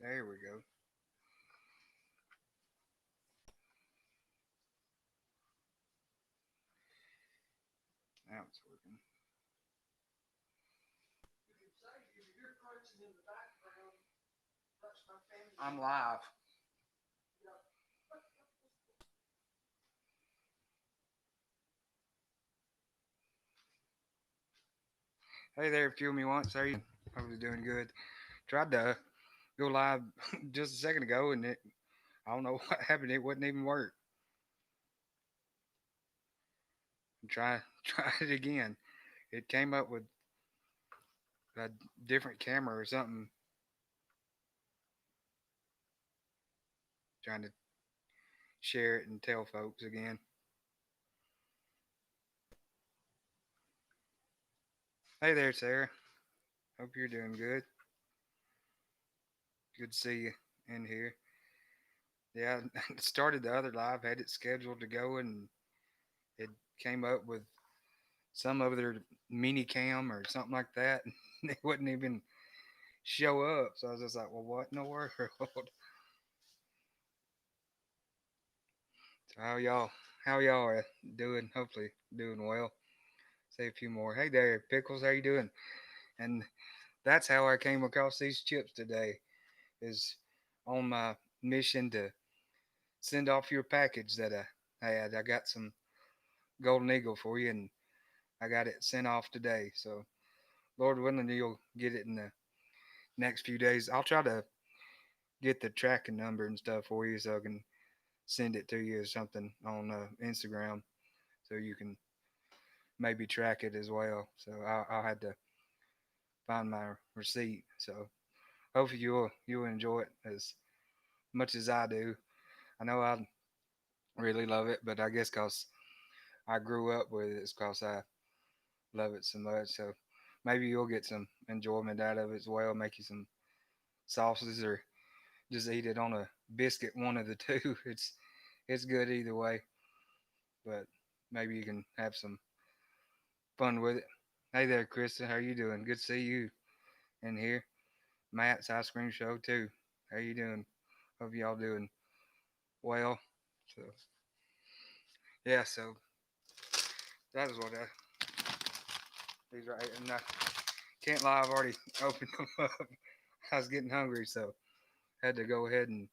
There we go. Now it's working. I'm live. Hey there, Fuel Me Once. How are you? Hopefully doing good. Tried to go live just a second ago, and I don't know what happened. It wouldn't even work. Try try it again. It came up with a different camera or something. Trying to share it and tell folks again. Hey there, Sarah. Hope you're doing good. Good to see you in here. Yeah, started the other live, had it scheduled to go, and it came up with some other mini cam or something like that. And it wouldn't even show up. So I was just like, well, what in the world? So how y'all are doing? Hopefully doing well. Say a few more. Hey there, Pickles, how you doing? And that's how I came across these chips today. Is on my mission to send off your package that I had. I got some Golden Eagle for you, and I got it sent off today. So Lord willing, you'll get it in the next few days. I'll try to get the tracking number and stuff for you so I can send it to you or something on Instagram so you can maybe track it as well. So I'll have to find my receipt. So hopefully you'll enjoy it as much as I do. I know I really love it, but I guess cause I grew up with it, it's cause I love it so much. So maybe you'll get some enjoyment out of it as well. Make you some sauces or just eat it on a biscuit. One of the two. It's good either way. But maybe you can have some fun with it. Hey there, Krista. How you doing? Good to see you in here. Matt's Ice Cream Show too. How you doing? Hope y'all doing well. So yeah, so that is what these right here. And I can't lie, I've already opened them up. I was getting hungry, so had to go ahead and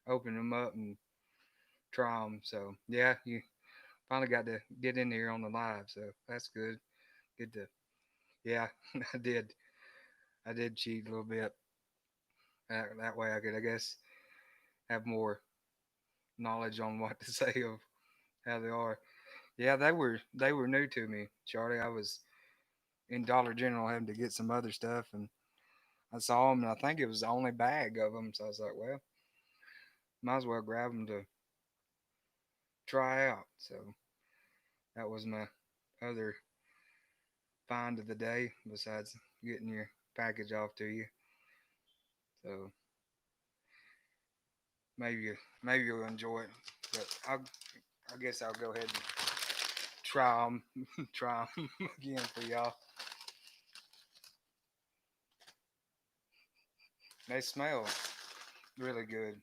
open them up and try them. So yeah, you finally got to get in here on the live, so that's good. Good to yeah, I did. I did cheat a little bit. That way I could, I guess, have more knowledge on what to say of how they are. Yeah, they were new to me, Charlie. I was in Dollar General having to get some other stuff, and I saw them, and I think it was the only bag of them. So I was like, well, might as well grab them to try out. So that was my other find of the day, besides getting your package off to you. So maybe you'll enjoy it. But I guess I'll go ahead and try them, try them again for y'all. They smell really good.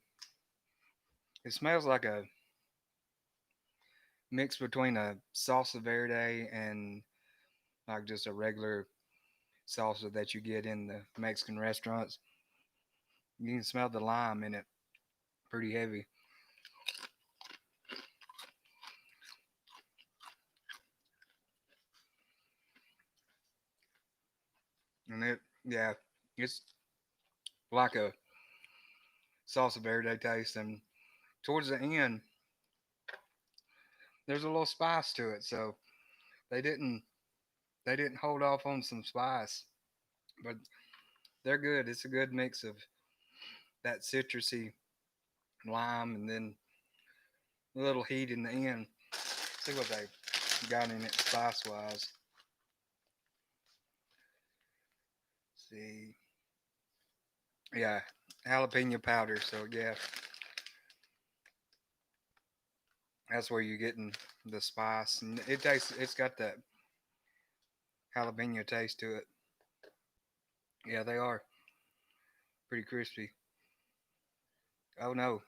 It smells like a mix between a salsa verde and like just a regular salsa that you get in the Mexican restaurants. You can smell the lime in it pretty heavy. And yeah, it's like a salsa verde taste. And towards the end, there's a little spice to it. So they didn't they didn't hold off on some spice, but they're good. It's a good mix of that citrusy lime and then a little heat in the end. See what they got in it spice wise. See, yeah, jalapeno powder. So yeah, that's where you're getting the spice, and it tastes. It's got that jalapeno taste to it. Yeah, they are pretty crispy. Oh no,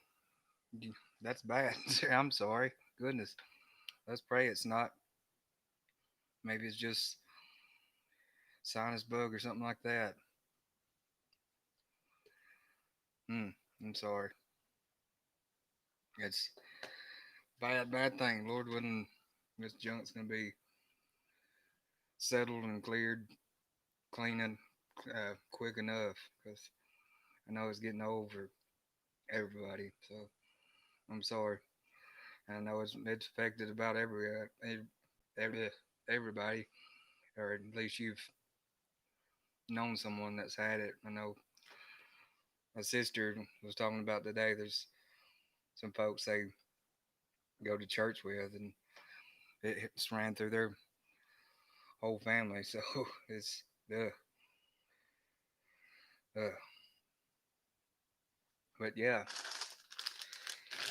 that's bad. I'm sorry. Goodness. Let's pray it's not. Maybe it's just sinus bug or something like that. Hmm. I'm sorry. It's bad thing. Lord willing, this junk's gonna be settled and cleared, cleaning quick enough. Because I know it's getting old for everybody. So I'm sorry. I know it's affected about every everybody, or at least you've known someone that's had it. I know my sister was talking about today. There's some folks they go to church with, and it's ran through their whole family. So it's uh, uh. But yeah,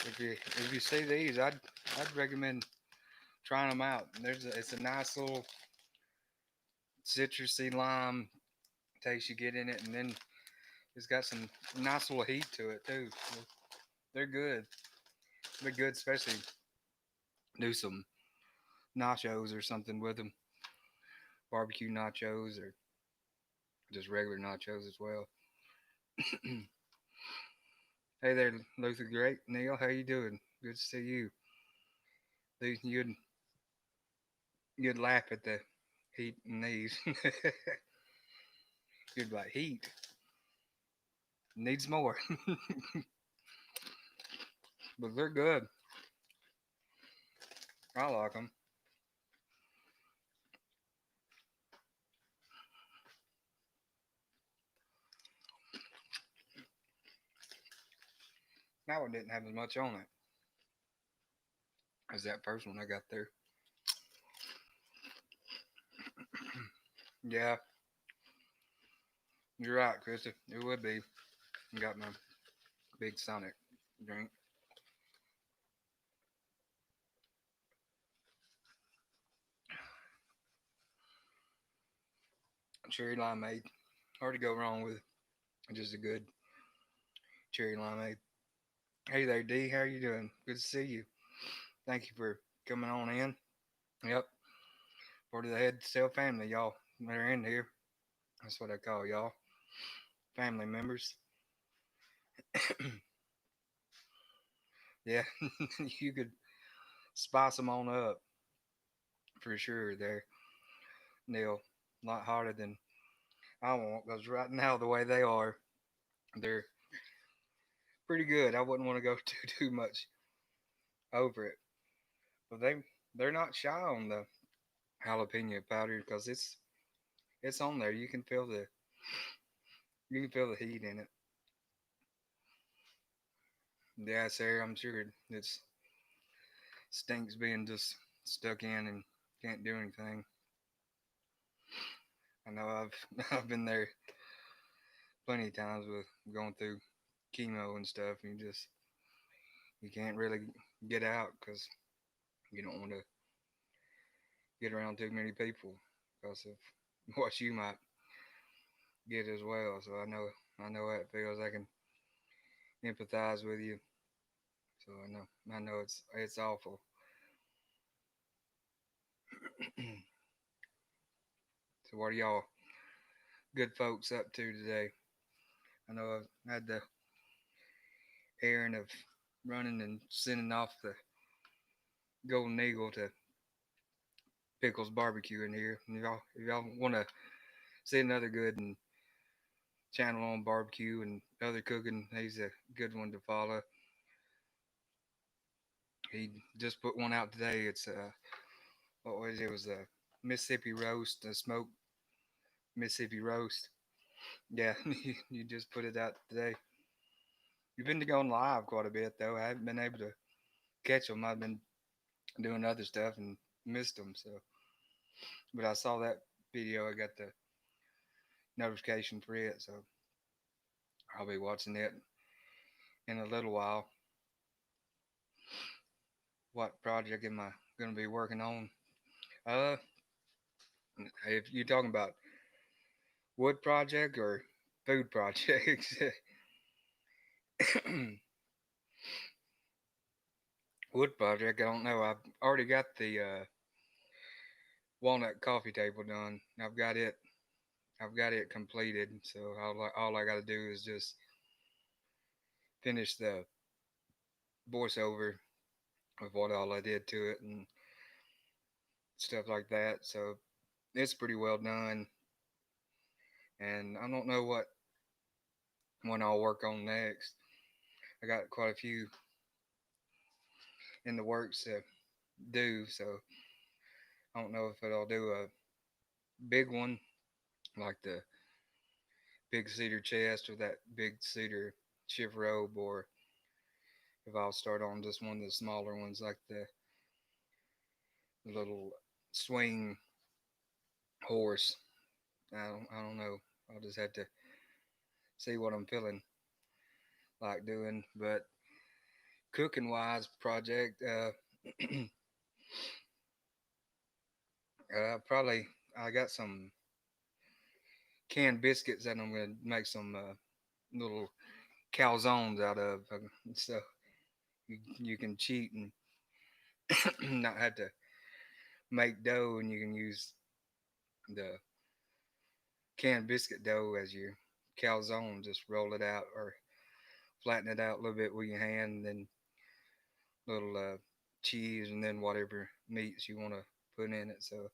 if you see these, I'd recommend trying them out. It's a nice little citrusy lime taste you get in it, and then it's got some nice little heat to it too. They're good. They're good, especially do some nachos or something with them, barbecue nachos or just regular nachos as well. Hey there, Luther. Great, Neil. How you doing? Good to see you. You'd laugh at the heat in these. You'd be like, heat needs more, but they're good. I like them. That one didn't have as much on it as that first one I got there. Yeah, you're right, Krista. It would be. I got my big Sonic drink. Cherry limeade. Hard to go wrong with just a good cherry limeade. Hey there, D. How you doing? Good to see you. Thank you for coming on in. Yep, part of the H2Tail family, y'all. They're in here. That's what I call y'all. Family members. Yeah, you could spice them on up for sure there, Neil. A lot hotter than I want because right now, the way they are, they're pretty good. I wouldn't want to go too much over it. But they're not shy on the jalapeno powder because it's on there. You can feel the heat in it. Yeah, sir. I'm sure it's stinks being just stuck in and can't do anything. I know I've I've been there plenty of times with going through chemo and stuff, and you can't really get out because you don't want to get around too many people because of what you might get as well. So I know how it feels. I can empathize with you. So I know it's awful. So what are y'all good folks up to today? I know I've had the errand of running and sending off the Golden Eagle to Pickles Barbecue in here. And if y'all want to see another good and channel on barbecue and other cooking, he's a good one to follow. He just put one out today. It's what was it? It was a Mississippi roast, a smoked Mississippi roast. Yeah, you just put it out today. You've been going live quite a bit though. I haven't been able to catch them. I've been doing other stuff and missed them. So, but I saw that video. I got the notification for it, so I'll be watching it in a little while. What project am I going to be working on? Uh, if you're talking about wood project or food projects, wood project. I don't know. I've already got the walnut coffee table done. I've got it. I've got it completed. So all I got to do is just finish the voiceover of what all I did to it and stuff like that. So it's pretty well done. And I don't know what one I'll work on next. I got quite a few in the works to do. So I don't know if I'll do a big one like the big cedar chest or that big cedar shift robe, or if I'll start on just one of the smaller ones like the little swing horse. I don't know. I'll just have to see what I'm feeling like doing. But cooking wise project, probably I got some canned biscuits that I'm gonna make some little calzones out of. So you can cheat and not have to make dough, and you can use the canned biscuit dough as your calzone. Just roll it out or flatten it out a little bit with your hand, and then little cheese, and then whatever meats you want to put in it. So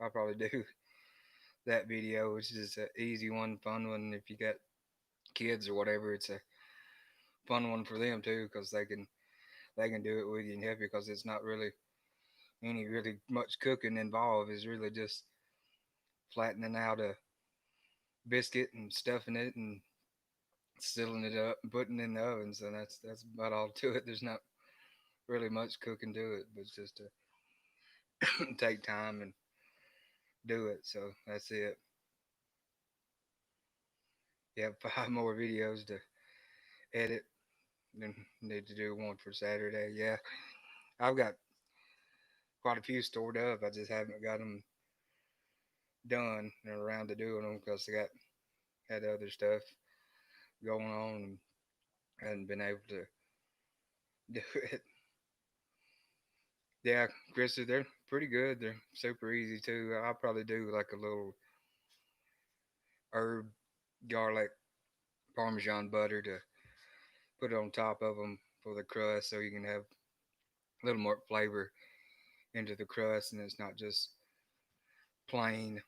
I'll probably do that video, which is an easy one, fun one. If you got kids or whatever, it's a fun one for them too, because they can do it with you and help you, because it's not really any really much cooking involved. It's really just flattening out a biscuit and stuffing it and sealing it up and putting it in the oven. So that's about all to it. There's not really much cooking to it, but it's just to take time and do it. So that's it. You have 5 more videos to edit. Then need to do one for Saturday. Yeah, I've got quite a few stored up. I just haven't got them done and around to doing them because I got had other stuff going on and hadn't been able to do it. Yeah, Chris, they're pretty good. They're super easy too. I'll probably do like a little herb, garlic, Parmesan butter to put it on top of them for the crust, so you can have a little more flavor into the crust, and it's not just plain.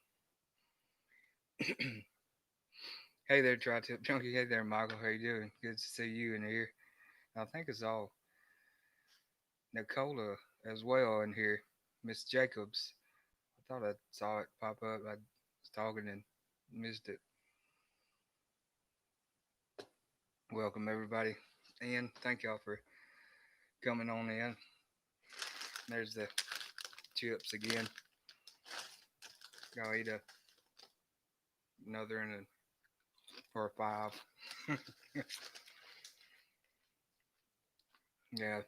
Hey there, Tri Tip Junkie. Hey there, Michael. How you doing? Good to see you in here. I think it's all Nicola as well in here. Miss Jacobs. I thought I saw it pop up. I was talking and missed it. Welcome everybody, and thank y'all for coming on in. There's the chips again. I'll eat another and or 5. Yeah,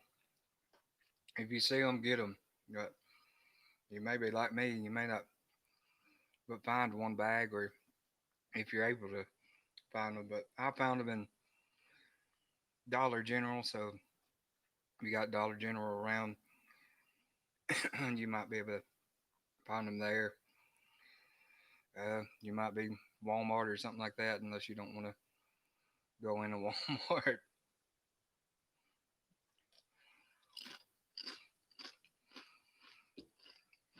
if you see them, get them. But you may be like me, you may not, but find one bag, or if you're able to find them. But I found them in Dollar General, so if you got Dollar General around, you might be able to find them there. You might be Walmart or something like that, unless you don't want to go into Walmart.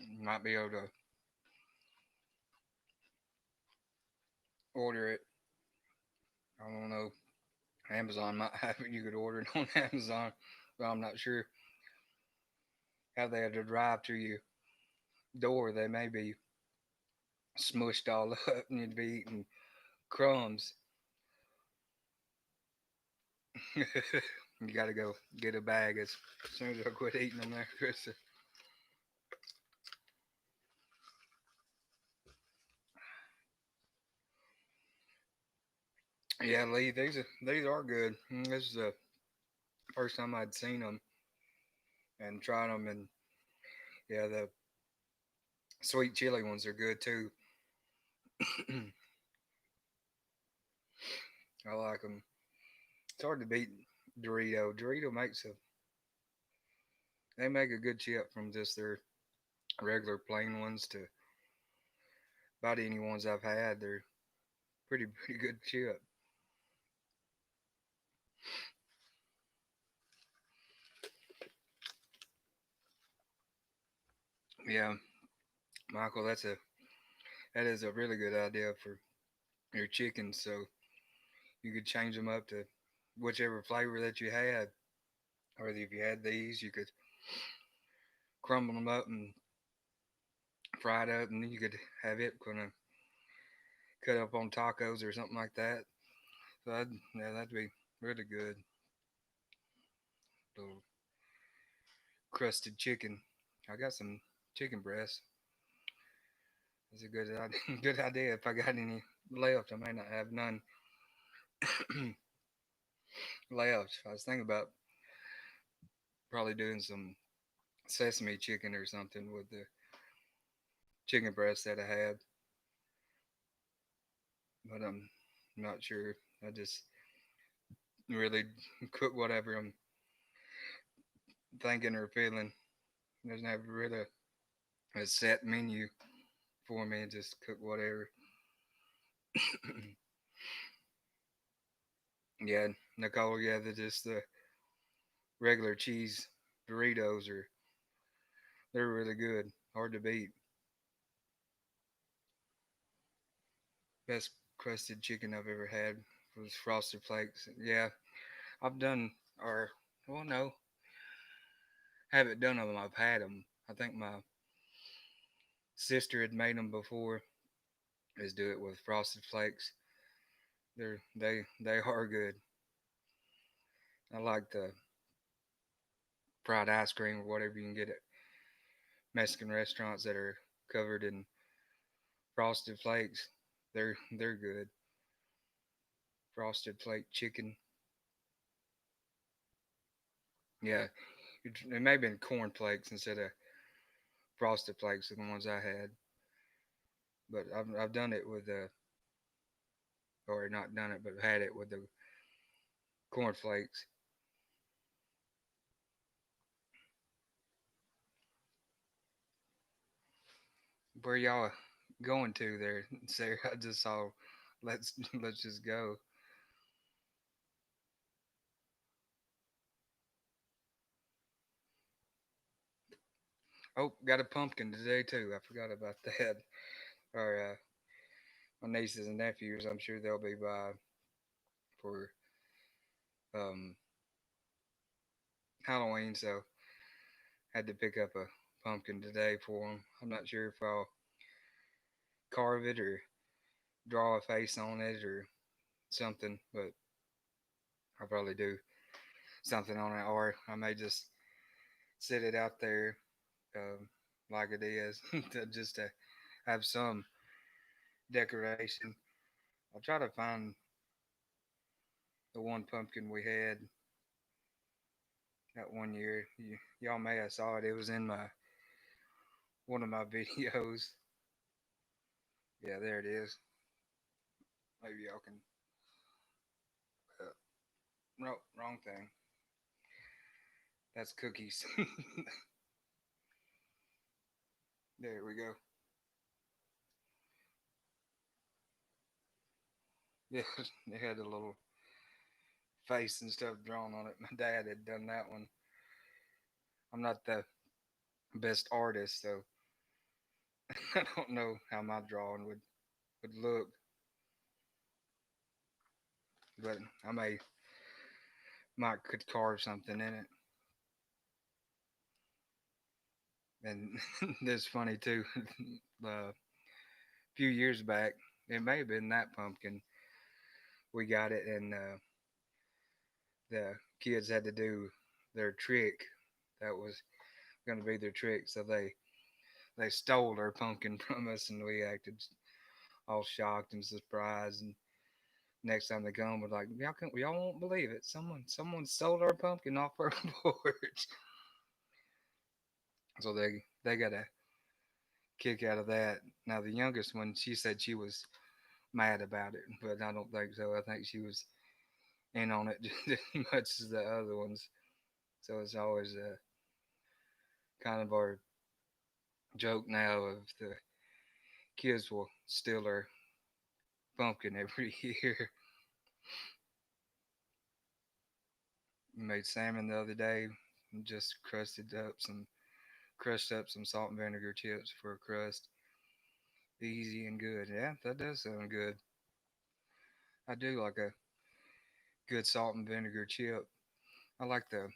You might be able to order it. I don't know. Amazon might have it. You could order it on Amazon, but I'm not sure how they had to drive to your door. They may be smushed all up and you'd be eating crumbs. You got to go get a bag as soon as I quit eating them there, Chris. Yeah, Lee, these are good. This is the first time I'd seen them and tried them, and yeah, the sweet chili ones are good too. I like them. It's hard to beat Dorito. Dorito makes They make a good chip from just their regular plain ones to about any ones I've had. They're pretty good chip. Yeah, Michael, that is a really good idea for your chickens. So you could change them up to whichever flavor that you had. Or if you had these, you could crumble them up and fry it up, and then you could have it kind of cut up on tacos or something like that. So yeah, that'd be really good. Little crusted chicken. I got some chicken breasts. It's a good good idea. If I got any left, I may not have none left. I was thinking about probably doing some sesame chicken or something with the chicken breast that I had, but I'm not sure. I just really cook whatever I'm thinking or feeling. Doesn't have really a set menu for me. Just cook whatever. Yeah, Nicole. Yeah, they're just the regular cheese Doritos are they're really good. Hard to beat. Best crusted chicken I've ever had was Frosted Flakes. Yeah, I've done or well no, haven't done them. I've had them. I think my sister had made them before. Is do it with Frosted Flakes. They are good. I like the fried ice cream or whatever you can get at Mexican restaurants that are covered in Frosted Flakes. They're good. Frosted Flake chicken. Yeah, it may have been corn flakes instead of Frosted Flakes, are the ones I had. But I've done it with or not done it, but had it with the corn flakes. Where y'all going to there, Sarah? I just saw. Let's just go. Oh, got a pumpkin today too. I forgot about that. Or my nieces and nephews. I'm sure they'll be by for um, Halloween, so had to pick up a pumpkin today for them. I'm not sure if I'll carve it or draw a face on it or something, but I'll probably do something on it, or I may just sit it out there um, like it is, just to have some decoration. I'll try to find the one pumpkin we had that one year. Y'all may have saw it. It was in my one of my videos. Yeah, there it is. Maybe y'all can. No, wrong thing. That's cookies. There we go. Yeah, they had a little face and stuff drawn on it. My dad had done that one. I'm not the best artist, so I don't know how my drawing would look, but I might could carve something in it. And it's funny too. A few years back, it may have been that pumpkin. We got it, and the kids had to do their trick. That was going to be their trick, so they stole our pumpkin from us, and we acted all shocked and surprised. And next time they come, we're like, y'all won't believe it. Someone stole our pumpkin off our porch. So they got a kick out of that. Now the youngest one, she said she was mad about it, but I don't think so. I think she was in on it just as much as the other ones. So it's always kind of our joke now of the kids will steal our pumpkin every year. We made salmon the other day, and just crushed up some salt and vinegar chips for a crust. Easy and good. Yeah, that does sound good. I do like a good salt and vinegar chip. I like the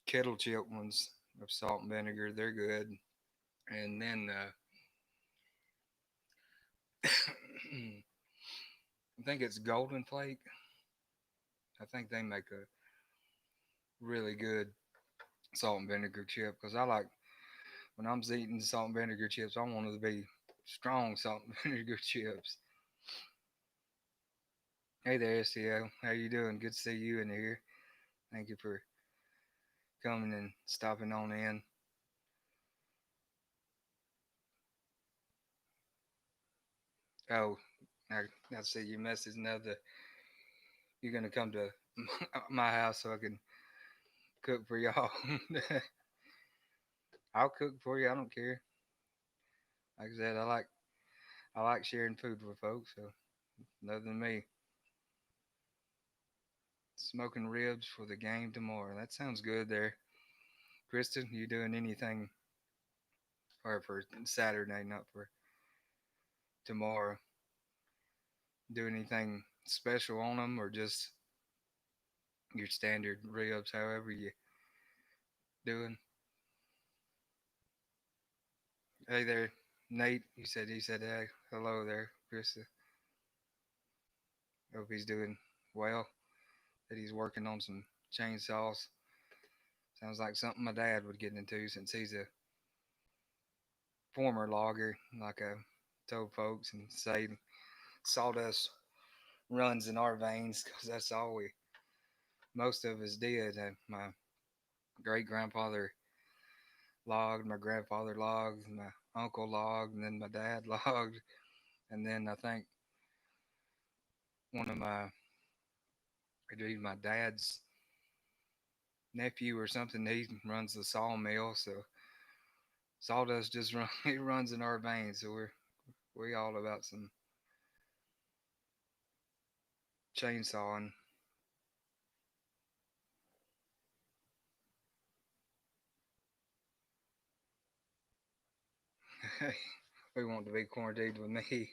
kettle chip ones of salt and vinegar. They're good. And then I think it's Golden Flake. I think they make a really good salt and vinegar chip because I like when I'm eating salt and vinegar chips. I want it to be strong salt and vinegar chips. Hey there, SEO. How you doing? Good to see you in here. Thank you for coming and stopping on in. Oh, I see your message now that you're gonna come to my house so I can cook for y'all. I'll cook for you. I don't care. Like I said, I like sharing food with folks. So other than me, smoking ribs for the game tomorrow. That sounds good there, Kristen. You doing anything or for Saturday, not for tomorrow? Do anything special on them or just your standard ribs, however you doing? Hey there, Nate. He said hey, hello there, Krista. Hope he's doing well. That he's working on some chainsaws. Sounds like something my dad would get into since he's a former logger. Like I told folks and say, sawdust runs in our veins because that's all we most of us did. My great grandfather logged, my grandfather logged, my uncle logged, and then my dad logged, and then I think one of my dad's nephew or something, he runs the sawmill, so sawdust just run it runs in our veins. So we all about some chainsawing. We want to be quarantined with me.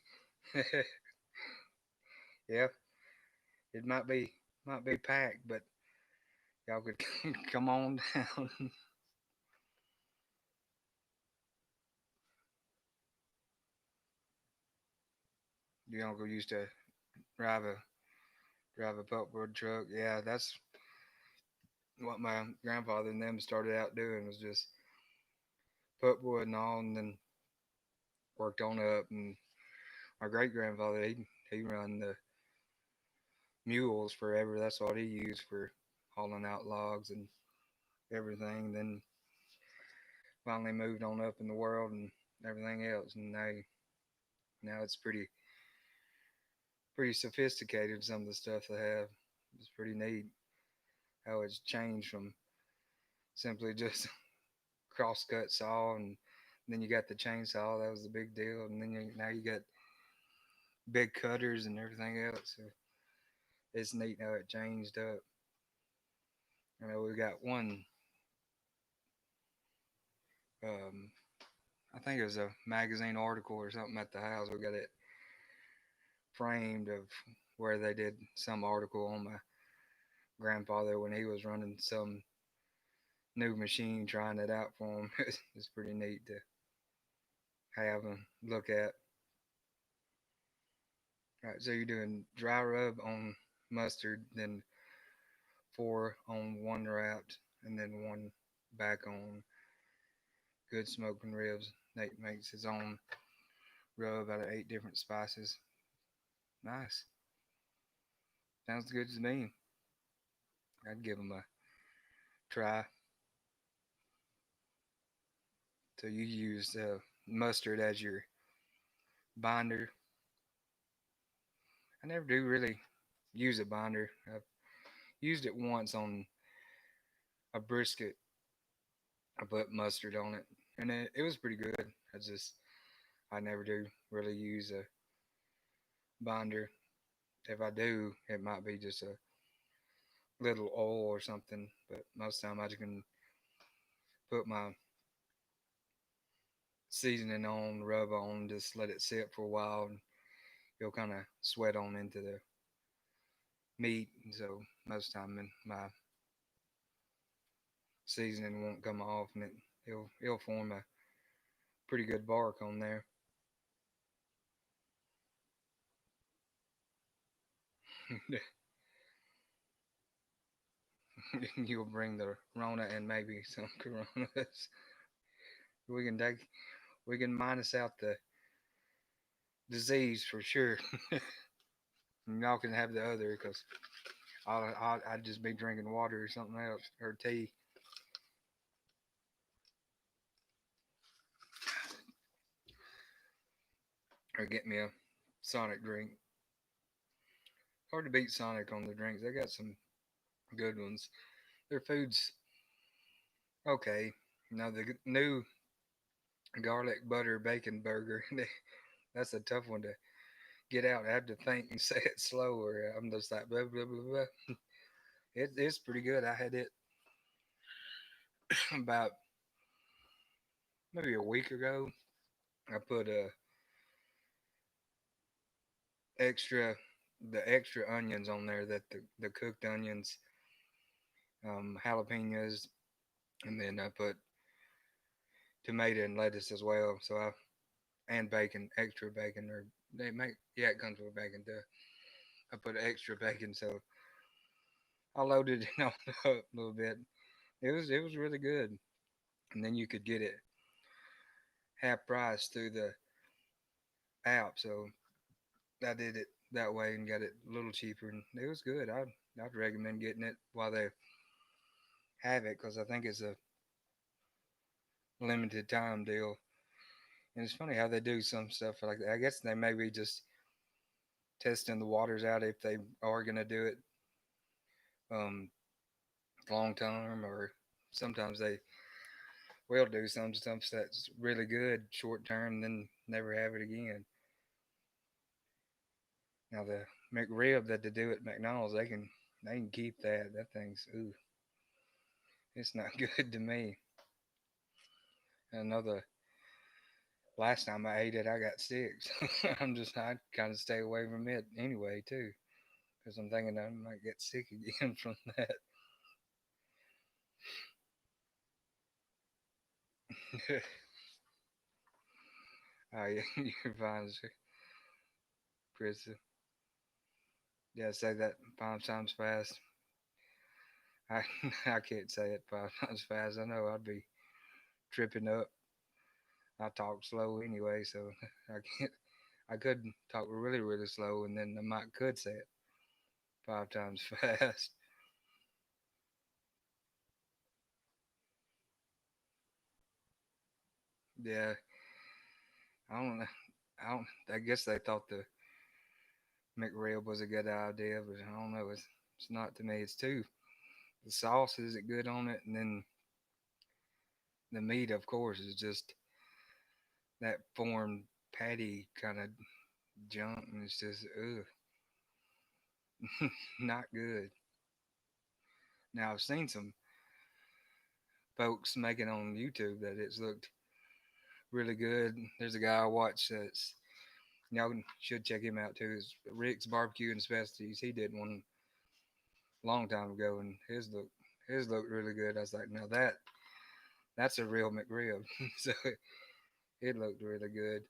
Yeah, it might be packed, but y'all could come on down. Your uncle used to drive a drive a pulpwood truck. Yeah, that's what my grandfather and them started out doing was just pulpwood and all, and then worked on up. And my great grandfather, he run the mules forever. That's what he used for hauling out logs and everything. Then finally moved on up in the world and everything else, and now it's pretty sophisticated. Some of the stuff they have, it's pretty neat how it's changed from simply just crosscut saw, and then you got the chainsaw. That was the big deal, and then now you got big cutters and everything else. So it's neat how it changed up. I know we got one. Um, I think it was a magazine article or something at the house. We got it framed of where they did some article on my grandfather when he was running some new machine, trying it out for him. It's pretty neat to have and look at. All right, so you're doing dry rub on mustard, then four on one wrapped, and then one back on good smoking ribs. Nate makes his own rub out of 8 different spices. Nice. Sounds good to me. I'd give him a try. So you use mustard as your binder. I never do really use a binder. I've used it once on a brisket. I put mustard on it. and it was pretty good. I never do really use a binder. If I do, it might be just a little oil or something. But most of the time, I just can put my seasoning on, rub on, just let it sit for a while, and it'll kind of sweat on into the meat. And so most of the time, my seasoning won't come off, and it'll form a pretty good bark on there. You'll bring the Rona and maybe some Coronas. We can take we can minus out the disease for sure. And y'all can have the other because I'd just be drinking water or something else or tea or get me a Sonic drink. Hard to beat Sonic on the drinks. They got some good ones. Their food's okay. Now the new garlic butter bacon burger. That's a tough one to get out. I have to think and say it slow, or I'm just like blah blah blah blah. It's pretty good. I had it about maybe a week ago. I put extra the extra onions on there that the cooked onions, jalapenos, and then I put tomato and lettuce as well. And bacon, extra bacon, or they make yeah it comes with bacon too. I put extra bacon, so I loaded it on up a little bit. It was really good, and then you could get it half price through the app. So I did it that way and got it a little cheaper, and it was good. I'd recommend getting it while they have it because I think it's a limited time deal. And it's funny how they do some stuff like that. I guess they may be just testing the waters out if they are gonna do it um, long term, or sometimes they will do some stuff that's really good short term, then never have it again. Now the McRib that they do at McDonald's, they can keep that. That thing's ooh, it's not good to me. I know the last time I ate it, I got sick. So I kind of stay away from it anyway too, because I'm thinking I might get sick again from that. Oh yeah, you're fine, Chris. Yeah, say that 5 times fast. I I can't say it 5 times fast. I know I'd be tripping up. I talk slow anyway, so I can't. I could talk really really slow, and then I might could say it 5 times fast. Yeah, I don't know. I don't. I guess they thought the McRib was a good idea, but I don't know. It's not to me. It's too the sauce isn't good on it, and then the meat, of course, is just that formed patty kind of junk, and it's just ugh, not good. Now I've seen some folks making on YouTube that it's looked really good. There's a guy I watch that's y'all should check him out too. It's Rick's Barbecue and Specialties. He did one a long time ago, and his looked really good. I was like, now that's a real McRib. So it looked really good.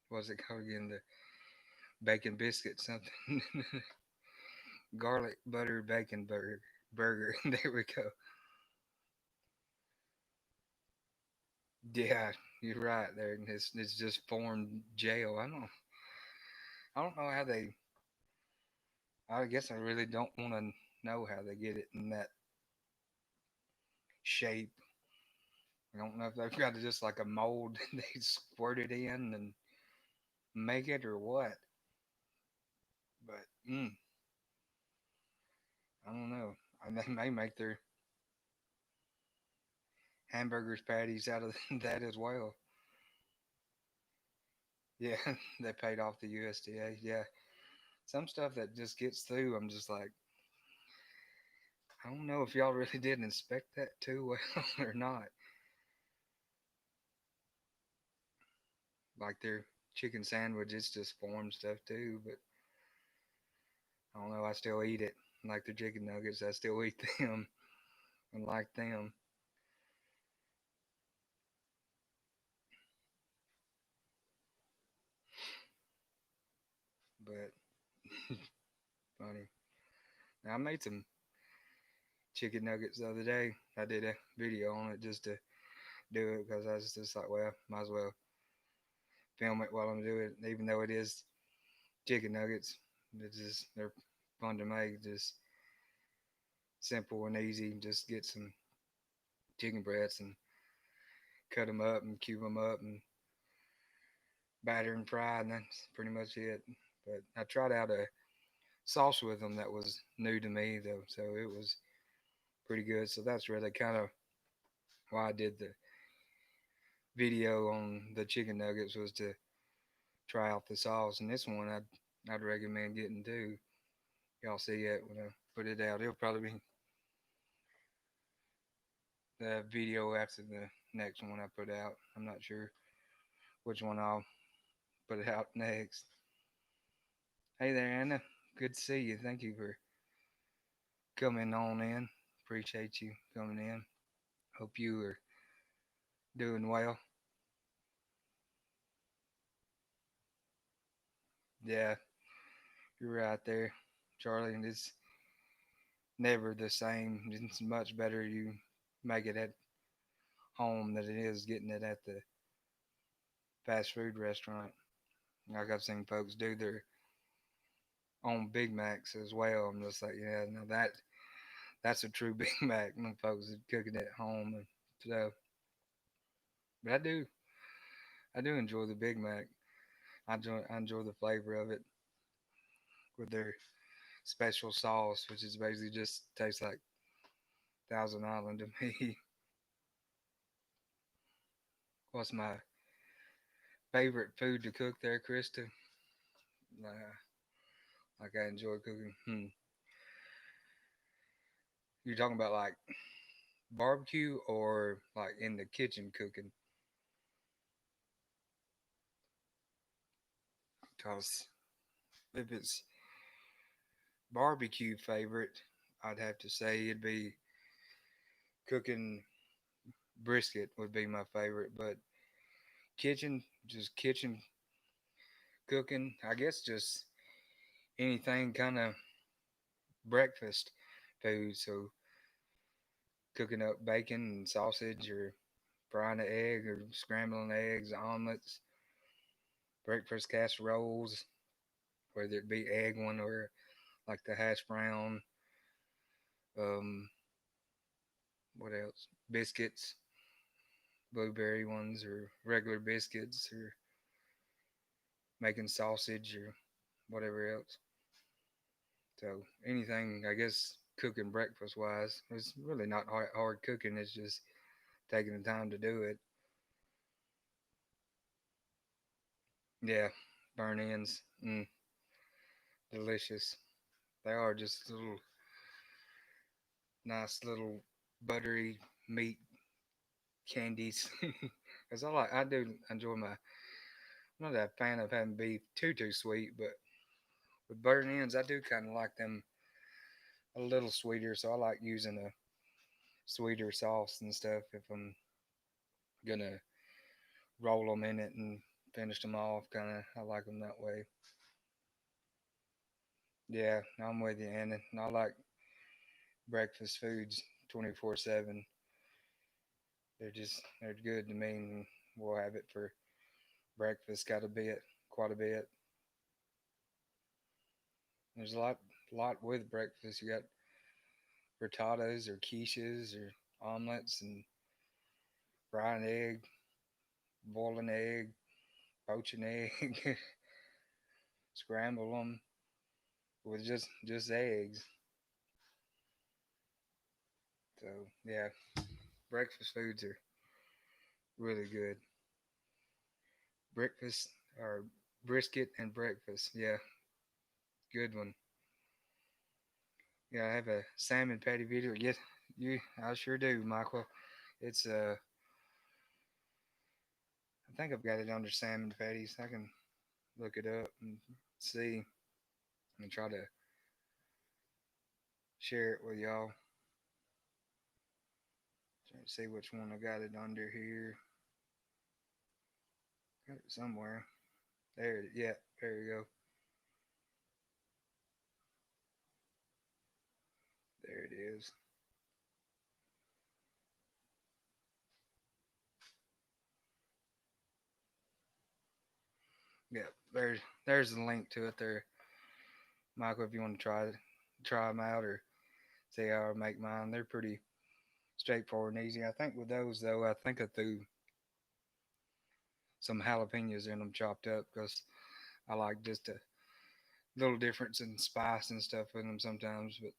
What's it called again? The bacon biscuit something. Garlic butter bacon burger. Burger. There we go. Yeah, you're right there. It's just formed jail. I don't know how they. I guess I really don't want to know how they get it in that shape. I don't know if they've got just like a mold they squirt it in and make it or what. But I don't know. And they may make their hamburgers patties out of that as well. Yeah, they paid off the USDA. Yeah, some stuff that just gets through. I'm just like, I don't know if y'all really did inspect that too well or not. Like their chicken sandwich, it's just foreign stuff too. But I don't know. I still eat it. Like the chicken nuggets, I still eat them and like them. But funny. Now, I made some chicken nuggets the other day. I did a video on it just to do it because I was just like, well, might as well film it while I'm doing it, even though it is chicken nuggets. It's just they're fun to make, just simple and easy. Just get some chicken breasts and cut them up and cube them up and batter and fry, and that's pretty much it. But I tried out a sauce with them that was new to me though, so it was pretty good. So that's really kind of why I did the video on the chicken nuggets was to try out the sauce. And this one I'd recommend getting too. Y'all see it when I put it out. It'll probably be the video after the next one I put out. I'm not sure which one I'll put out next. Hey there, Anna. Good to see you. Thank you for coming on in. Appreciate you coming in. Hope you are doing well. Yeah, you're right there, Charlie. And it's never the same. It's much better you make it at home than it is getting it at the fast food restaurant. Like I've seen folks do their own Big Macs as well. I'm just like, yeah, no, that's a true Big Mac. Them folks is cooking it at home and so. But I do enjoy the Big Mac. I enjoy the flavor of it with their special sauce, which is basically just tastes like Thousand Island to me. What's my favorite food to cook there, Krista? Like I enjoy cooking. You're talking about like barbecue or like in the kitchen cooking? Cause if it's barbecue favorite, I'd have to say it'd be cooking brisket would be my favorite. But just kitchen cooking, I guess just anything kind of breakfast food. So cooking up bacon and sausage or frying an egg or scrambling eggs, omelets, breakfast casseroles, whether it be egg one or like the hash brown, um, what else? Biscuits, blueberry ones or regular biscuits or making sausage or whatever else. So anything, I guess, cooking breakfast wise, it's really not hard cooking. It's just taking the time to do it. Yeah, burn ends, delicious. They are just little nice little buttery meat candies. Cause I do enjoy my. I'm not a fan of having beef too sweet, but with burn ends, I do kind of like them a little sweeter. So I like using a sweeter sauce and stuff if I'm gonna roll them in it and finish them off. Kind of, I like them that way. Yeah, I'm with you, Anna. And I like breakfast foods 24/7. They're good to me, and we'll have it for breakfast. Got a bit, quite a bit. There's a lot with breakfast. You got frittatas or quiches or omelets and frying egg, boiling egg, poaching egg, scramble them with just eggs. So yeah, breakfast foods are really good. Breakfast or brisket and breakfast. Yeah, good one. Yeah, I have a salmon patty video. Yes, I sure do, Michael. It's I think I've got it under salmon patties. I can look it up and see and try to share it with y'all. Trying to see which one I got it under here. Got it somewhere. There, yeah, there you go. There it is. Yeah, there's the link to it there, Michael. If you want to try them out or see how I make mine, they're pretty straightforward and easy. I think with those though, I think I threw some jalapenos in them chopped up because I like just a little difference in spice and stuff in them sometimes. But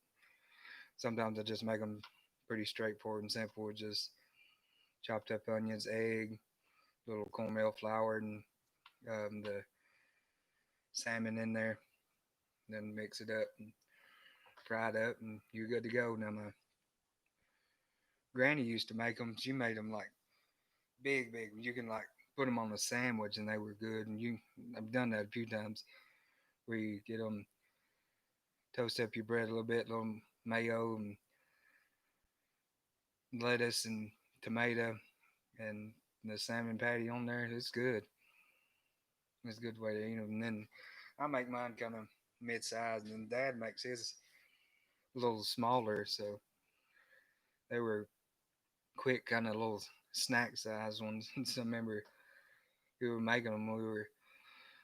sometimes I just make them pretty straightforward and simple with just chopped up onions, egg, little cornmeal flour, and the salmon in there. Then mix it up and fry it up, and you're good to go. Now my granny used to make them. She made them like big, big. You can like put them on a sandwich, and they were good. And I've done that a few times. Where you get them, toast up your bread a little bit, little mayo and lettuce and tomato, and the salmon patty on there. It's good. It's a good way to eat them. And then I make mine kind of mid-sized, and then Dad makes his a little smaller, so they were quick, kind of little snack size ones. So I remember we were making them. We were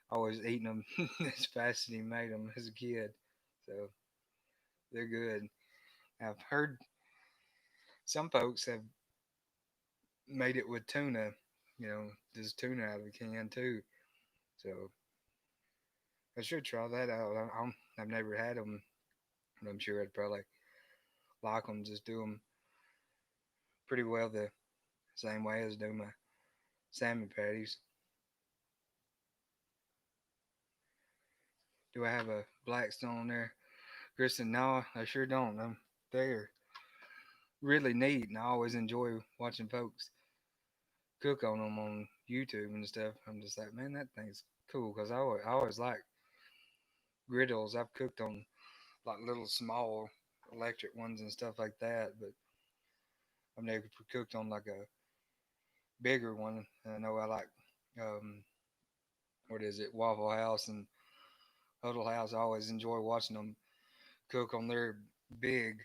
always eating them as fast as he made them as a kid. So they're good. I've heard some folks have made it with tuna. Just tuna out of a can too. So I should try that out. I've never had them, but I'm sure I'd probably like them. Just do them pretty well the same way as do my salmon patties. Do I have a Blackstone there, Kristen? No, I sure don't. They're really neat, and I always enjoy watching folks cook on them on YouTube and stuff. I'm just like, man, that thing's cool because I always like griddles. I've cooked on like little small electric ones and stuff like that, but I've never cooked on like a bigger one. And I know I like um, what is it, Waffle House and Huddle House. I always enjoy watching them cook on their big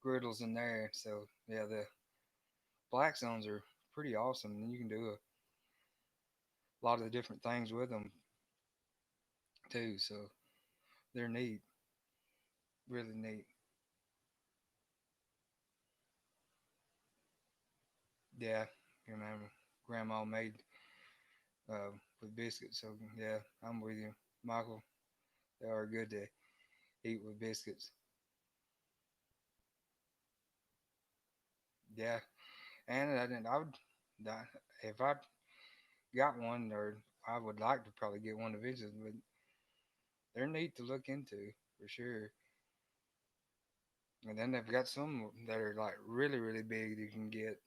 griddles in there. So yeah, the black zones are pretty awesome, and you can do a lot of the different things with them too. So they're neat, really neat. Yeah, you remember Grandma made with biscuits. So yeah, I'm with you, Michael. They are good to eat with biscuits. Yeah, and I would, if I got one, or I would like to probably get one eventually, but they're neat to look into for sure. And then they've got some that are like really, really big that you can get.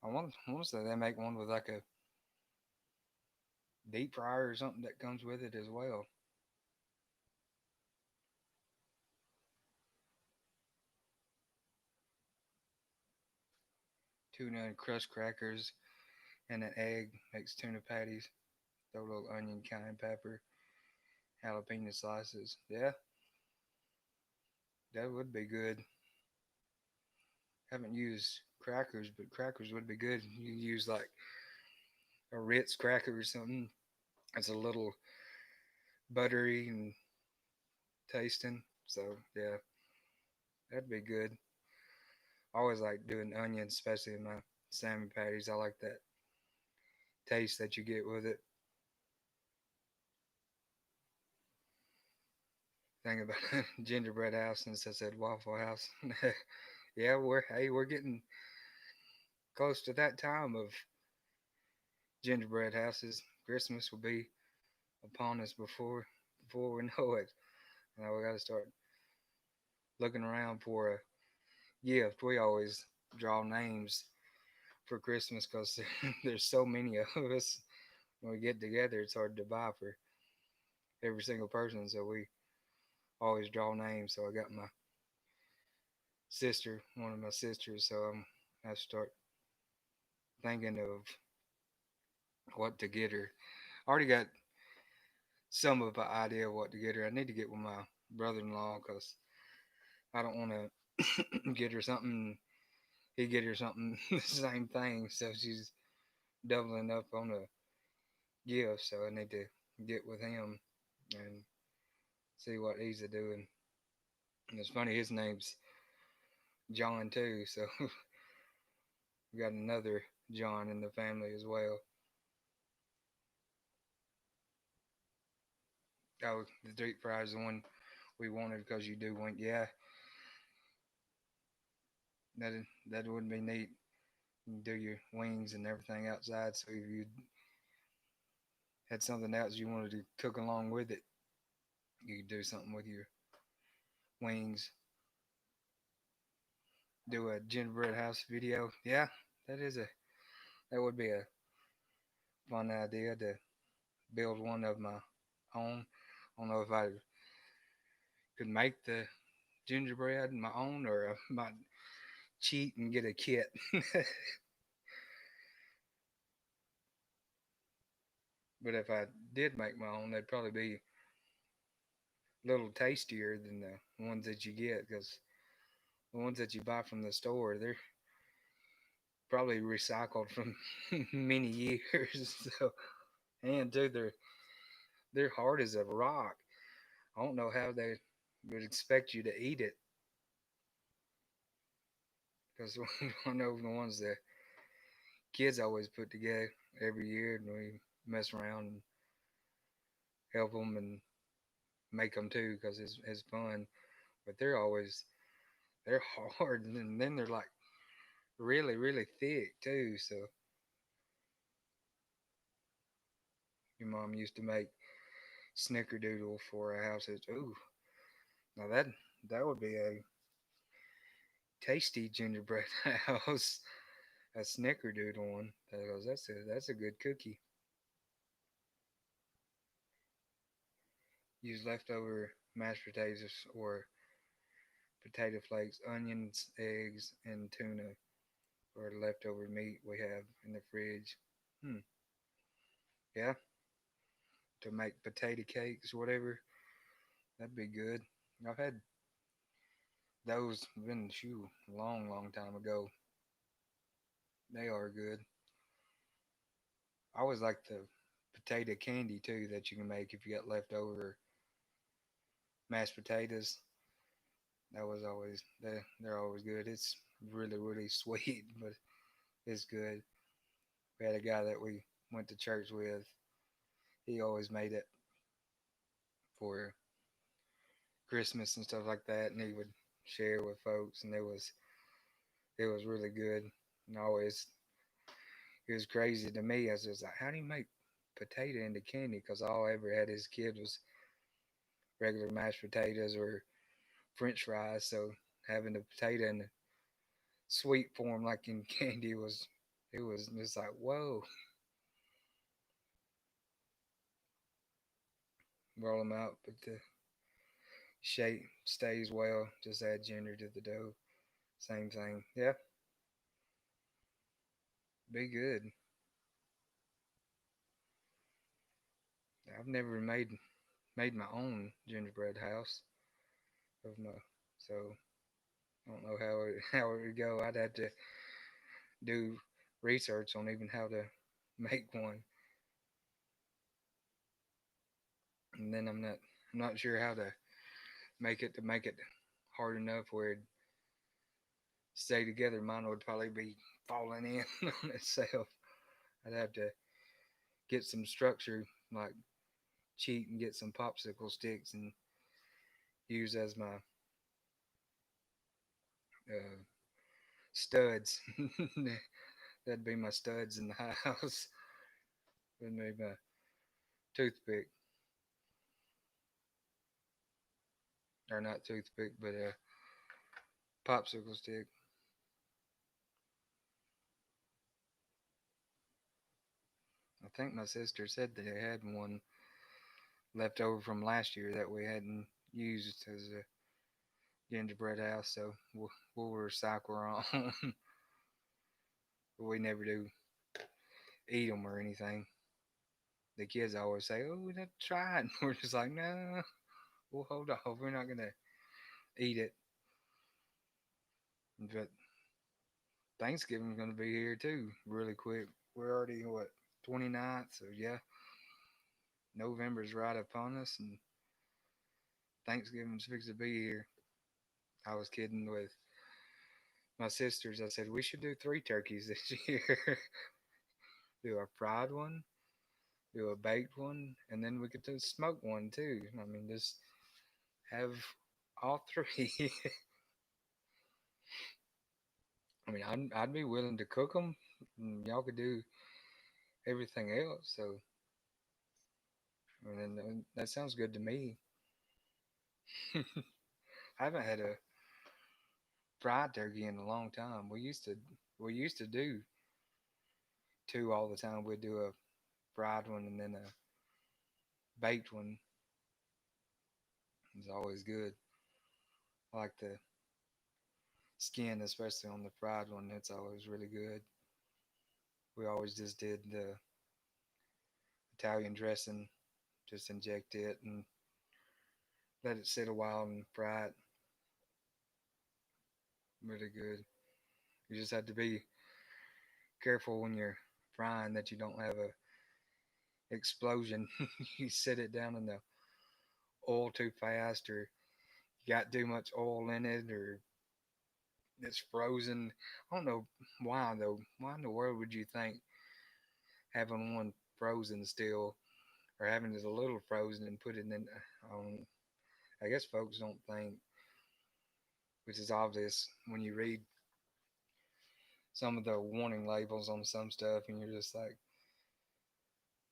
I want to say they make one with like a deep fryer or something that comes with it as well. Tuna and crushed crackers and an egg makes tuna patties. Throw a little onion, cayenne pepper, jalapeno slices. Yeah, that would be good. Haven't used crackers, but crackers would be good. You use like a Ritz cracker or something. It's a little buttery and tasting. So yeah, that'd be good. I always like doing onions, especially in my salmon patties. I like that taste that you get with it. Thing about gingerbread house, since I said Waffle House, Yeah, we're getting close to that time of gingerbread houses. Christmas will be upon us before we know it. We got to start looking around for a gift. We always draw names for Christmas because there's so many of us. When we get together, it's hard to buy for every single person. So we always draw names. So I got my sister, one of my sisters. So I start thinking of what to get her. I already got some of an idea of what to get her. I need to get with my brother-in-law because I don't want to get her something. He get her something the same thing. So she's doubling up on a gift. So I need to get with him and see what he's a doing. And it's funny, his name's John too. So we got another John in the family as well. Oh, the deep fry is the one we wanted because you do want. Yeah, that that would be neat. You can do your wings and everything outside. So if you had something else you wanted to cook along with it, you could do something with your wings. Do a gingerbread house video. Yeah, that is a that would be a fun idea to build one of my own. I don't know if I could make the gingerbread my own or I might cheat and get a kit. But if I did make my own, they'd probably be a little tastier than the ones that you get because the ones that you buy from the store, they're probably recycled from many years. So, and dude, they're hard as a rock. I don't know how they would expect you to eat it because I know the ones that kids always put together every year, and we mess around and help them and make them too because it's fun. But they're hard, and then they're like really thick too. So your mom used to make snickerdoodle for our house. Ooh, now that would be a tasty gingerbread house. A snickerdoodle one. That's a good cookie. Use leftover mashed potatoes or potato flakes, onions, eggs, and tuna, or leftover meat we have in the fridge. Hmm. Yeah, to make potato cakes, whatever. That'd be good. I've had those been long time ago. They are good. I always like the potato candy too that you can make if you got leftover mashed potatoes. That was always they're always good. It's really sweet, but it's good. We had a guy that we went to church with. He always made it for Christmas and stuff like that, and he would share with folks, and it was really good. And always it was crazy to me. I was just like, how do you make potato into candy? Because all I ever had as a kid was regular mashed potatoes or French fries. So having the potato in the sweet form, like in candy, was just like whoa. Roll them out, but the shape stays well. Just add ginger to the dough. Same thing. Yeah, be good. I've never made my own gingerbread house of my so I don't know how it would go. I'd have to do research on even how to make one, and then I'm not sure how to make it hard enough where it'd stay together. Mine would probably be falling in on itself. I'd have to get some structure, like cheat and get some popsicle sticks and use as my studs. That'd be my studs in the house. That'd be my toothpick, or not toothpick, but a popsicle stick. I think my sister said they had one left over from last year that we hadn't used as a gingerbread house, so we'll recycle our own. But we never do eat them or anything. The kids always say, "Oh, we have to try it," and we're just like, "No, we'll hold off. We're not gonna eat it." But Thanksgiving's gonna be here too, really quick. We're already what 29th, so yeah, November's right upon us, and Thanksgiving's fixed to be here. I was kidding with my sisters. I said we should do three turkeys this year. Do a fried one, do a baked one, and then we could do a smoked one too. I mean, just have all three. I mean, I'd be willing to cook them. Y'all could do everything else. So, I mean, that sounds good to me. I haven't had a fried turkey in a long time. We used to do two all the time. We'd do a fried one and then a baked one. It's always good. I like the skin, especially on the fried one. It's always really good. We always just did the Italian dressing, just inject it and let it sit a while and fry it. Really good. You just have to be careful when you're frying that you don't have a explosion. You set it down in the oil too fast, or you got too much oil in it, or it's frozen. I don't know why though. Why in the world would you think having one frozen still, or having it a little frozen and put it in? I guess folks don't think, which is obvious when you read some of the warning labels on some stuff, and you're just like,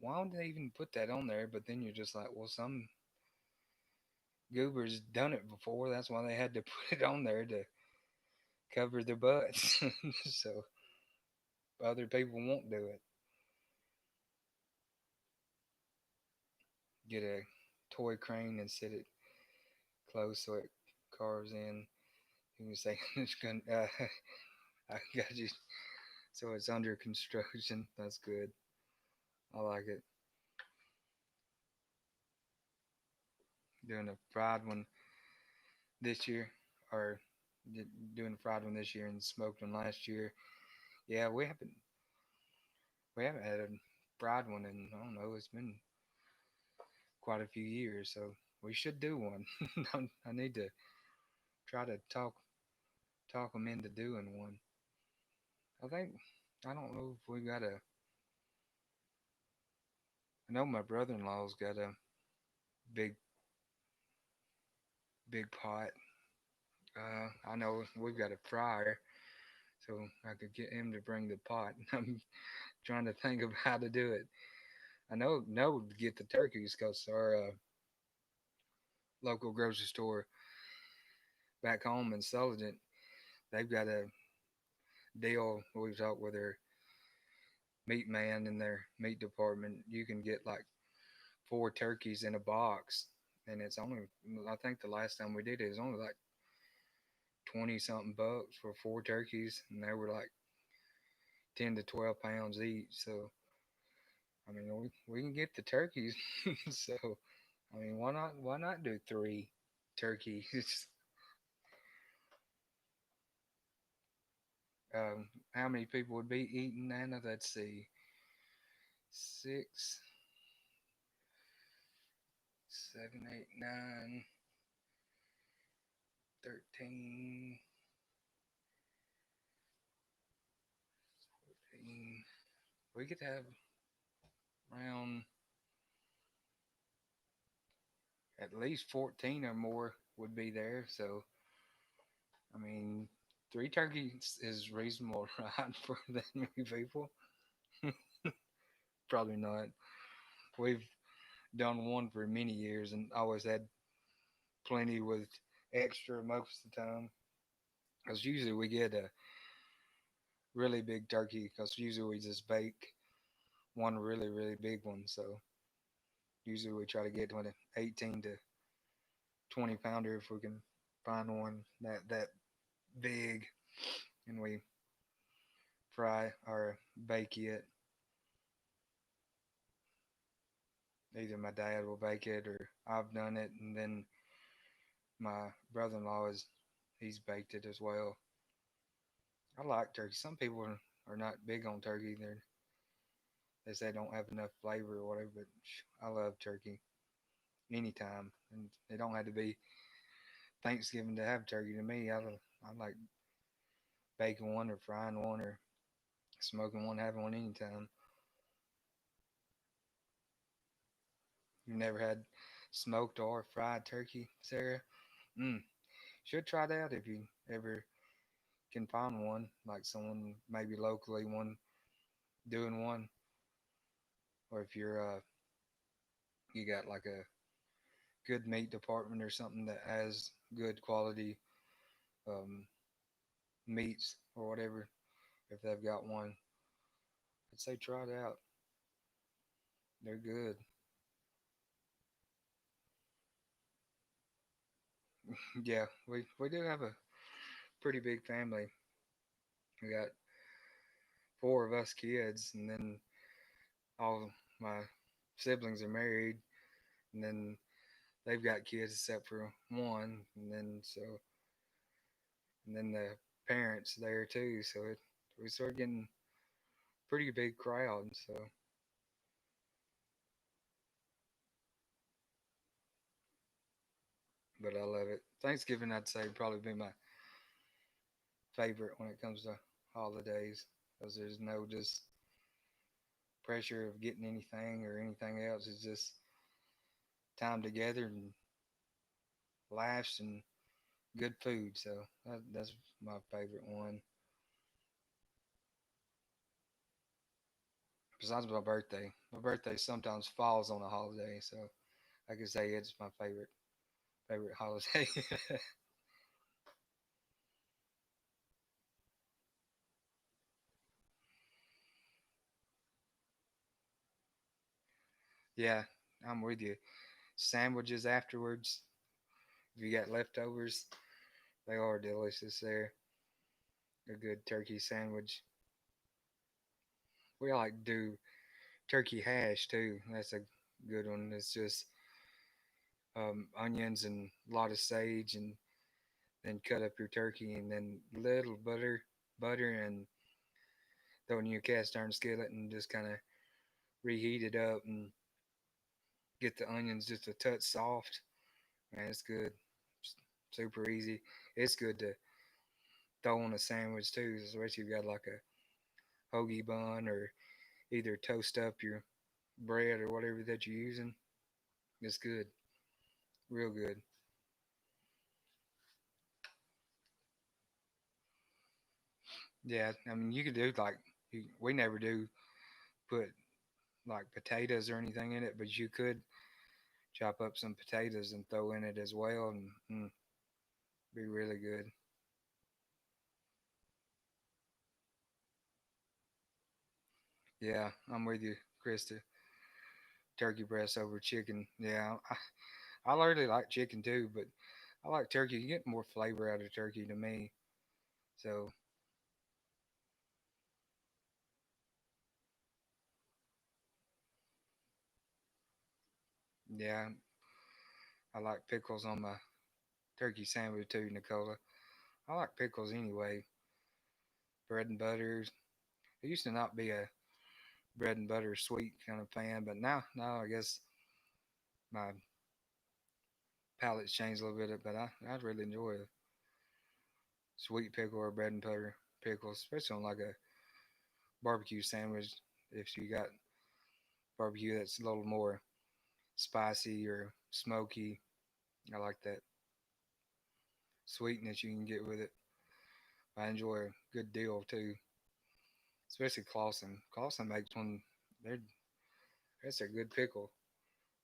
why would they even put that on there? But then you're just like, well, some goobers done it before. That's why they had to put it on there to cover their butts, so other people won't do it. Get a toy crane and sit it close so it carves in. You can say it's gonna. I got you. So it's under construction. That's good. I like it. Doing a fried one this year, or doing a fried one this year and smoked one last year. Yeah, we haven't had a fried one in, I don't know, it's been quite a few years, so we should do one. I need to try to talk them into doing one. I think I don't know if we got a. I know my brother-in-law's got a big big pot. I know we've got a fryer, so I could get him to bring the pot. I'm trying to think of how to do it. I know to get the turkeys because our local grocery store back home in Sullivan, they've got a deal. We've talked with their meat man in their meat department. You can get like four turkeys in a box, and it's only, I think the last time we did it was only like 20 something bucks for four turkeys, and they were like 10 to 12 pounds each. So I mean, we can get the turkeys. So I mean, why not do three turkeys? How many people would be eating that? Let's see, six, seven, eight, nine, 13, 14. We could have around at least 14 or more would be there. So I mean, Three turkeys is reasonable, right, for that many people? Probably not. We've done one for many years and always had plenty with extra most of the time. Because usually we get a really big turkey, because usually we just bake one really, really big one. So usually we try to get to an 18 to 20 pounder if we can find one that big, and we fry or bake it. Either my dad will bake it or I've done it, and then my brother-in-law is he's baked it as well. I like turkey. Some people are not big on turkey. They say don't have enough flavor or whatever, but I love turkey anytime, and it don't have to be Thanksgiving to have turkey. To me, I like baking one or frying one or smoking one, having one anytime. You've never had smoked or fried turkey, Sarah? Mm. Should try that if you ever can find one, like someone maybe locally one doing one, or if you got like a good meat department or something that has good quality um, meats or whatever. If they've got one, I'd say try it out. They're good. Yeah, we do have a pretty big family. We got four of us kids, and then all my siblings are married, and then they've got kids except for one, and then the parents there too. So we start getting pretty big crowd. So, but I love it. Thanksgiving, I'd say, would probably be my favorite when it comes to holidays, because there's no just pressure of getting anything or anything else. It's just time together and laughs and good food. So that's my favorite one. Besides my birthday sometimes falls on a holiday, so I could say it's my favorite holiday. Yeah, I'm with you. Sandwiches afterwards, if you got leftovers, they are delicious there. A good turkey sandwich. We like to do turkey hash too. That's a good one. It's just onions and a lot of sage, and then cut up your turkey, and then little butter, and throw it in your cast iron skillet, and just kind of reheat it up and get the onions just a touch soft. Man, it's good. Super easy. It's good to throw on a sandwich too, especially if you got like a hoagie bun, or either toast up your bread or whatever that you're using. It's good. Real good. Yeah, I mean, you could do like, we never do put like potatoes or anything in it, but you could chop up some potatoes and throw in it as well, and be really good. Yeah, I'm with you, Krista. Turkey breast over chicken. Yeah, I really like chicken too, but I like turkey. You get more flavor out of turkey to me. So yeah, I like pickles on my turkey sandwich too, Nicola. I like pickles anyway. Bread and butter. I used to not be a bread and butter sweet kind of fan, but now I guess my palate's changed a little bit. But I really enjoy a sweet pickle or bread and butter pickle, especially on like a barbecue sandwich. If you got barbecue that's a little more spicy or smoky, I like that sweetness you can get with it. I enjoy a good deal too, especially Clausen. Clausen makes one. They're That's a good pickle,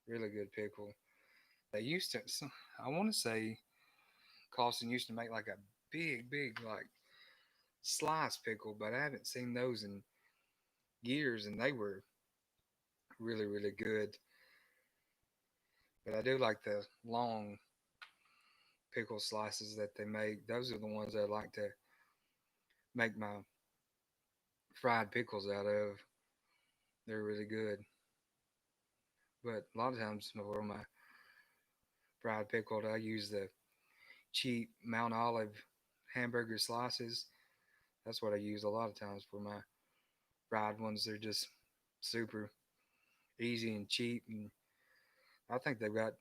really good pickle. They used to. I want to say Clausen used to make like a big like slice pickle, but I haven't seen those in years, and they were really good. But I do like the long pickle slices that they make. Those are the ones I like to make my fried pickles out of. They're really good. But a lot of times for my fried pickle, I use the cheap Mount Olive hamburger slices. That's what I use a lot of times for my fried ones. They're just super easy and cheap, and I think they've got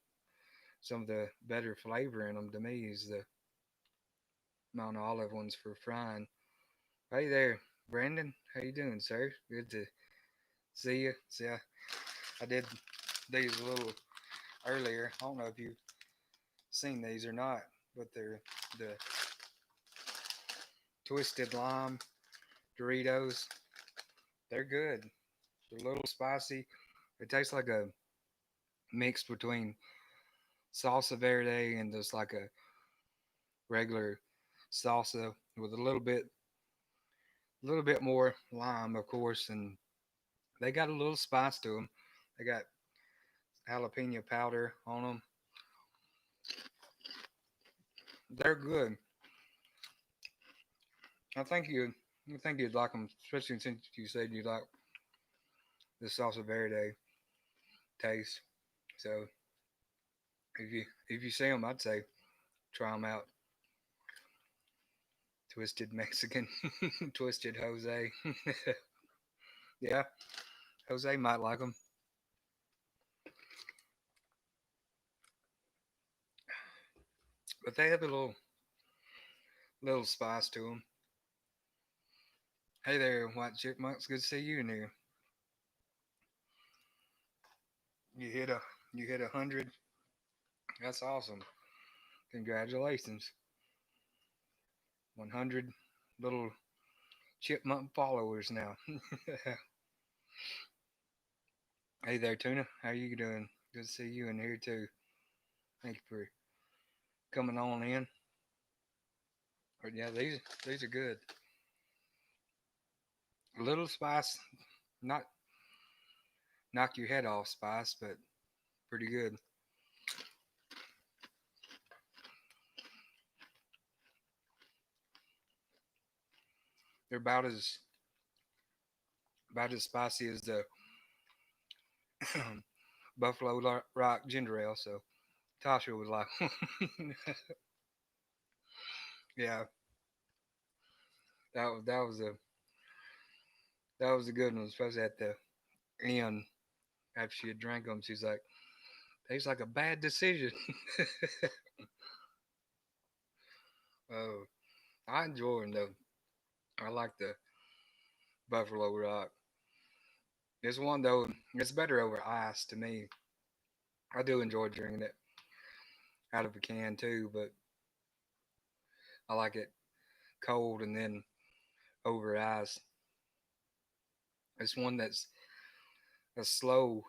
some of the better flavor in them to me is the Mount Olive ones for frying. Hey there, Brandon. How you doing, sir? Good to see you. See, I did these a little earlier. I don't know if you've seen these or not, but they're the twisted lime Doritos. They're good. They're a little spicy. It tastes like a mix between salsa verde and just like a regular salsa with a little bit more lime, of course, and they got a little spice to them. They got jalapeno powder on them. They're good. I think you, I think you'd like them, especially since you said you like the salsa verde taste. So if you see them, I'd say try them out. Twisted Mexican, Twisted Jose. Yeah, Jose might like them, but they have a little spice to them. Hey there, White Chipmunks. Good to see you in here. You hit a you hit 100. That's awesome. Congratulations, 100 little chipmunk followers now. Hey there, Tuna. How you doing? Good to see you in here too. Thank you for coming on in. But yeah, these are good. A little spice, not knock your head off spice, but pretty good. They're about as spicy as the Buffalo Rock ginger ale. So Tasha was like, yeah, that was a good one, especially at the end after she had drank them. She's like, tastes like a bad decision. Oh, I enjoy them though. I like the Buffalo Rock. This one though, it's better over ice to me. I do enjoy drinking it out of a can too, but I like it cold and then over ice. It's one that's a slow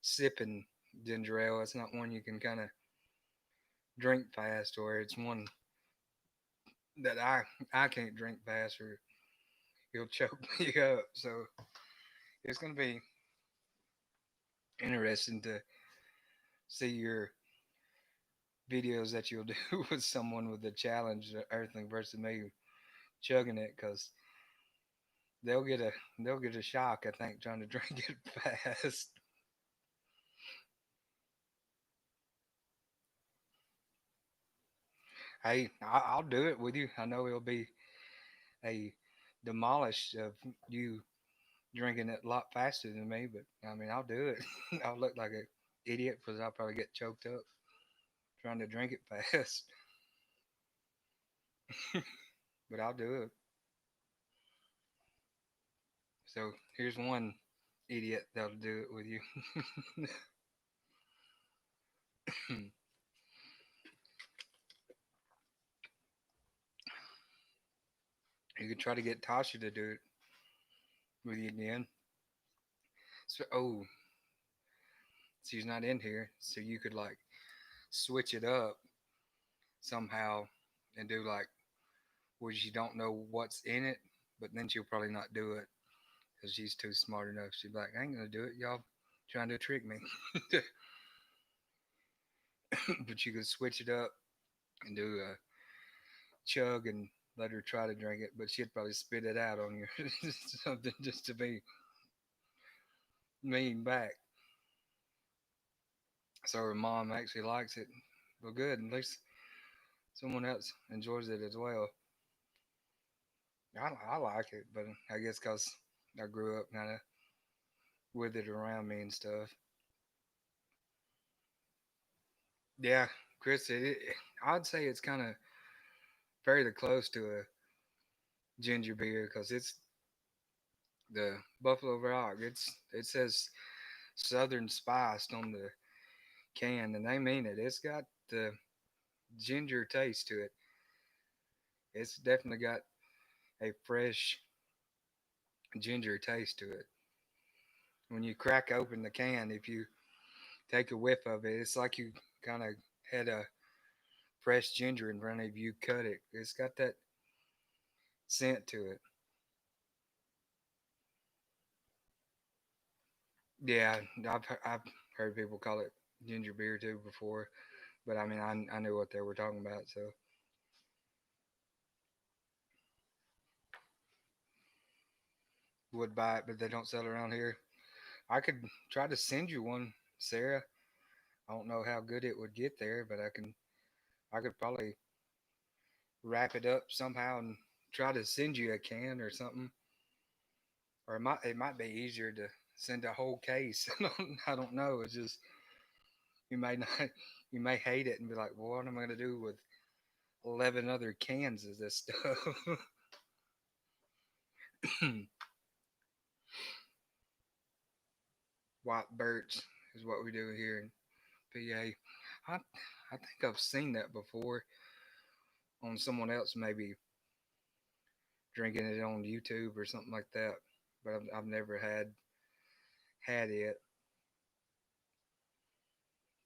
sipping ginger ale. It's not one you can kind of drink fast, or it's one that I can't drink fast, or it'll choke me up. So it's gonna be interesting to see your videos that you'll do with someone with the challenge earthling versus me chugging it, because they'll get a they'll get a shock. I think trying to drink it fast. Hey, I'll do it with you. I know it'll be a demolish of you drinking it a lot faster than me, but I mean, I'll do it. I'll look like an idiot because I'll probably get choked up trying to drink it fast, but I'll do it. So here's one idiot that'll do it with you. try to get Tasha to do it with you again. So, oh, she's not in here, so you could like switch it up somehow and do like where she don't know what's in it, but then she'll probably not do it because she's too smart enough. She'd be like, I ain't gonna do it. Y'all trying to trick me. But you could switch it up and do a chug and let her try to drink it, but she'd probably spit it out on you, something just to be mean back. So her mom actually likes it. Well, good. At least someone else enjoys it as well. I like it, but I guess because I grew up kind of with it around me and stuff. Yeah, Chris, I'd say it's kind of fairly close to a ginger beer because it's the Buffalo Rock. It says Southern spiced on the can, and they mean it. It's got the ginger taste to it. It's definitely got a fresh ginger taste to it. When you crack open the can, if you take a whiff of it, it's like you kind of had a fresh ginger in front of you, cut it. It's got that scent to it. Yeah, I've heard people call it ginger beer too before, but I mean I knew what they were talking about, so would buy it, but they don't sell it around here. I could try to send you one, Sarah. I don't know how good it would get there, but I could probably wrap it up somehow and try to send you a can or something. Or it might be easier to send a whole case. I don't know. It's just you may not you may hate it and be like, well, what am I gonna do with 11 other cans of this stuff? White birch is what we do here in PA. I think I've seen that before on someone else maybe drinking it on YouTube or something like that, but I've never had it.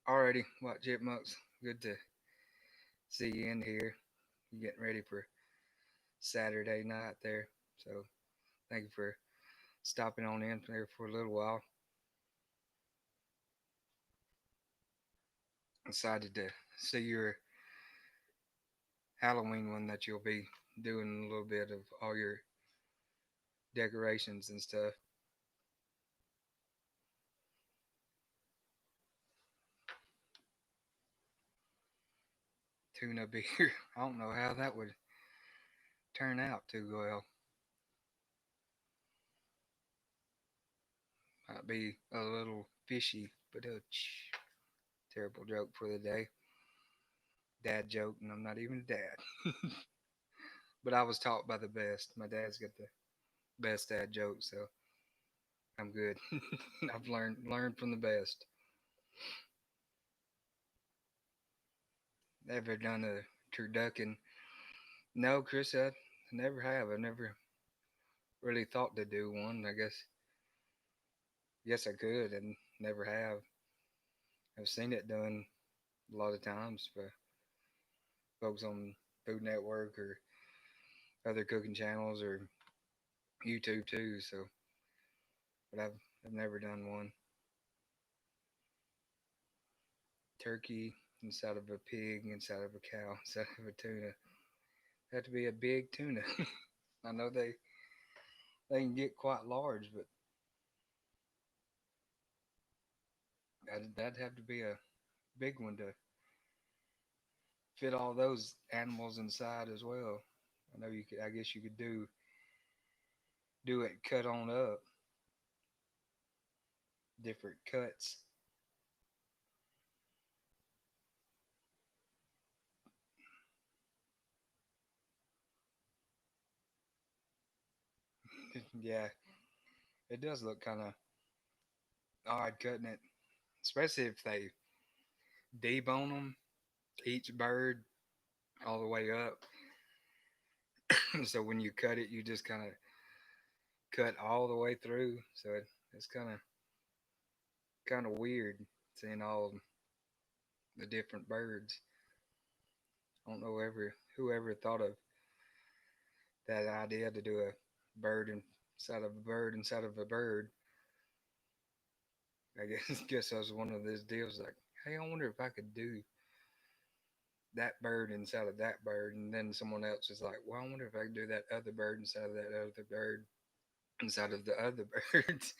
Alrighty, what chipmunks? Good to see you in here. You getting ready for Saturday night there, so thank you for stopping on in there for a little while. Excited to see your Halloween one that you'll be doing a little bit of all your decorations and stuff. Tuna beer. I don't know how that would turn out too well. Might be a little fishy, but a terrible joke for the day. Dad joke, and I'm not even a dad. But I was taught by the best. My dad's got the best dad joke, so I'm good. I've learned from the best. Ever done a turducken? No, Chris, I never have. I never really thought to do one. I guess I could, and never have. I've seen it done a lot of times by folks on Food Network or other cooking channels or YouTube too. So, but I've never done one. Turkey inside of a pig, inside of a cow, inside of a tuna. Have to be a big tuna. I know they can get quite large, but that'd have to be a big one to fit all those animals inside as well. I know you could. I guess you could do it cut on up, different cuts. Yeah, it does look kind of odd cutting it, especially if they debone them, each bird all the way up. So when you cut it, you just kind of cut all the way through. So it's kind of weird seeing all the different birds. I don't know whoever thought of that idea to do a bird inside of a bird inside of a bird. I guess guess that was one of those deals like, hey, I wonder if I could do that bird inside of that bird, and then someone else is like, well, I wonder if I could do that other bird inside of that other bird inside of the other birds.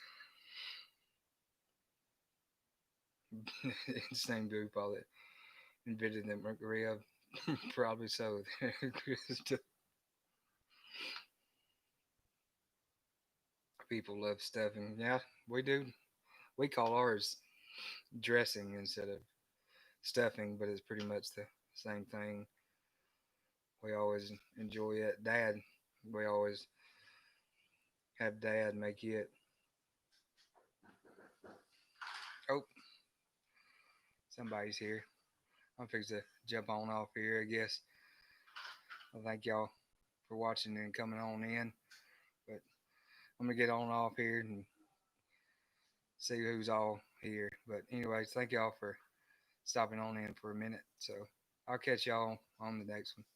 Same group all that invented that Maria. Probably so. People love stuffing. Yeah, we do. We call ours dressing instead of stuffing, but it's pretty much the same thing. We always enjoy it. Dad, we always have Dad make it. Oh, somebody's here. I'm fixed to jump on off here, I guess. I thank y'all for watching and coming on in. But I'm gonna get on off here and see who's all here. But anyways, thank y'all for stopping on in for a minute. So I'll catch y'all on the next one.